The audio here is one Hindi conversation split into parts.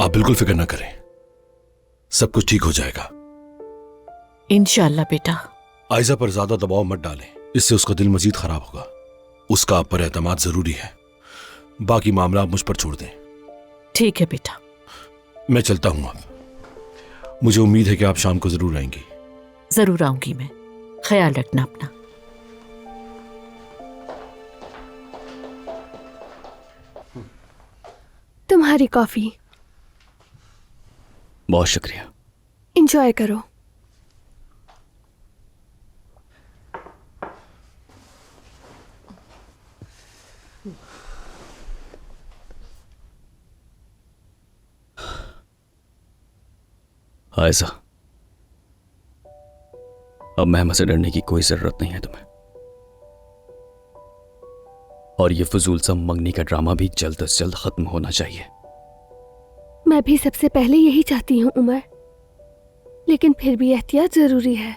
आप बिल्कुल फिक्र ना करें, सब कुछ ठीक हो जाएगा। इंशाल्लाह बेटा। आयजा पर ज्यादा दबाव मत डालें, इससे उसका दिल मजीद खराब होगा। उसका आप पर एतमाद जरूरी है। बाकी मामला आप मुझ पर छोड़ दें। ठीक है बेटा। मैं चलता हूं अब। मुझे उम्मीद है कि आप शाम को जरूर आएंगी। जरूर आऊंगी मैं। ख्याल रखना अपना। तुम्हारी कॉफी। बहुत शुक्रिया। एंजॉय करो। आयजा, अब महमद से डरने की कोई जरूरत नहीं है तुम्हें। और ये फजूल सा मंगनी का ड्रामा भी जल्द से जल्द खत्म होना चाहिए। मैं भी सबसे पहले यही चाहती हूँ उमर, लेकिन फिर भी एहतियात जरूरी है।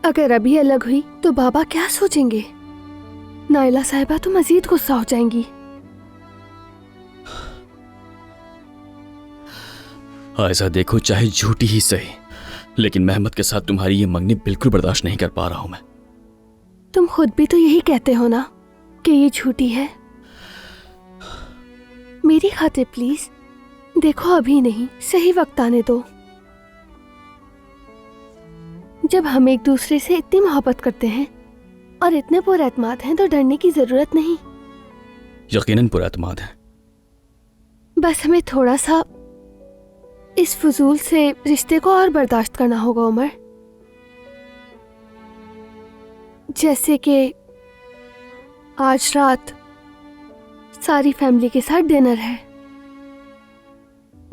अगर अभी अलग हुई तो बाबा क्या सोचेंगे? नाइला साहिबा तो मजीद गुस्सा हो जाएंगी। ऐसा देखो, चाहे झूठी ही सही, लेकिन महमद के साथ तुम्हारी ये मंगनी बिल्कुल बर्दाश्त नहीं कर पा रहा हूं मैं। तुम खुद भी तो यही कहते हो ना कि ये झूठी है। मेरी खातिर प्लीज देखो, अभी नहीं, सही वक्त आने दो। जब हम एक दूसरे से इतनी मोहब्बत करते हैं और इतने पुरएतमाद हैं तो डरने की जरूरत नहीं। यकीनन पुरएतमाद है। बस हमें थोड़ा सा इस फजूल से रिश्ते को और बर्दाश्त करना होगा उमर। जैसे कि आज रात सारी फैमिली के साथ डिनर है।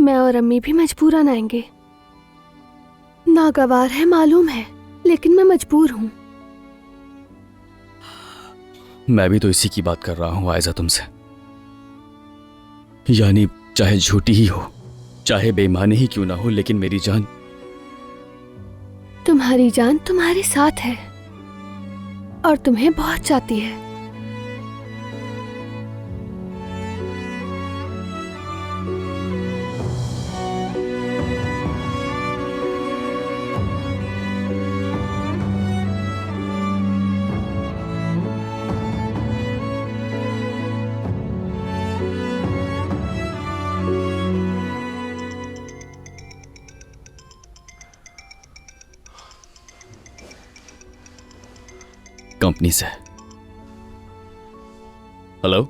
मैं और अम्मी भी मजबूरन आएंगे। नागवार है मालूम है, लेकिन मैं मजबूर हूं। मैं भी तो इसी की बात कर रहा हूं आयजा तुमसे। यानी चाहे झूठी ही हो, चाहे बेईमानी ही क्यों ना हो, लेकिन मेरी जान, तुम्हारी जान तुम्हारे साथ है और तुम्हें बहुत चाहती है। कंपनी से। हेलो।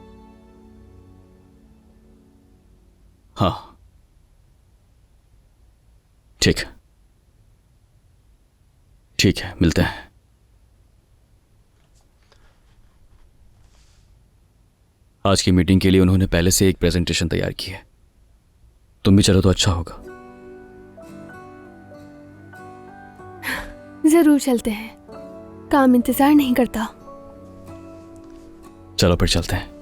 हाँ ठीक है, ठीक है, मिलते हैं। आज की मीटिंग के लिए उन्होंने पहले से एक प्रेजेंटेशन तैयार की है। तुम भी चलो तो अच्छा होगा। जरूर चलते हैं, काम इंतजार नहीं करता। चलो फिर चलते हैं।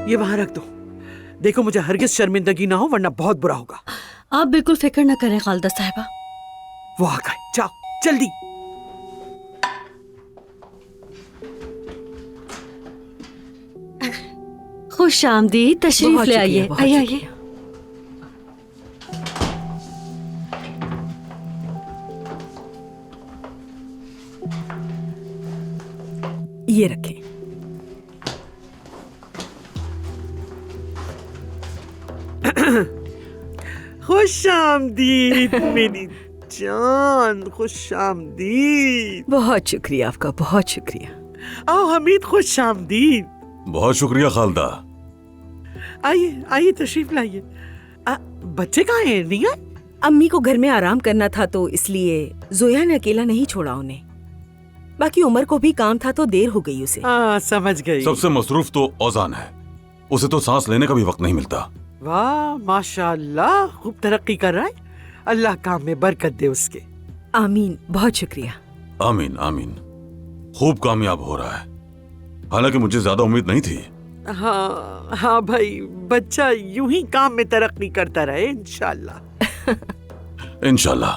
ये वहां रख दो। देखो, मुझे हरगिज शर्मिंदगी ना हो, वरना बहुत बुरा होगा। आप बिल्कुल फिक्र न करें खालदा साहिबा। वो आ गए, जाओ जल्दी। खुश आमदीद, तशरीफ ले आइए। आइए आइए। ये रखें। खुश आमदीद मेरी जान, खुश आमदीद। बहुत शुक्रिया आपका, बहुत शुक्रिया। आओ हमीद, खुश आमदीद। बहुत शुक्रिया खालदा। आइए आइए, तशरीफ लाइए। बच्चे कहाँ हैं? नहीं आए? अम्मी को घर में आराम करना था तो इसलिए जोया ने अकेला नहीं छोड़ा उन्हें। बाकी उमर को भी काम था तो देर हो गई उसे। समझ गई। सबसे मसरूफ तो औजान है, उसे तो सांस लेने का भी वक्त नहीं मिलता। वाह माशाअल्लाह, खूब तरक्की कर रहा है। अल्लाह काम में बरकत दे उसके। आमीन, बहुत शुक्रिया। आमीन आमीन। खूब कामयाब हो रहा है, हालांकि मुझे ज्यादा उम्मीद नहीं थी। हाँ हाँ भाई, बच्चा यूं ही काम में तरक्की करता रहे इंशाल्लाह। इंशाल्लाह।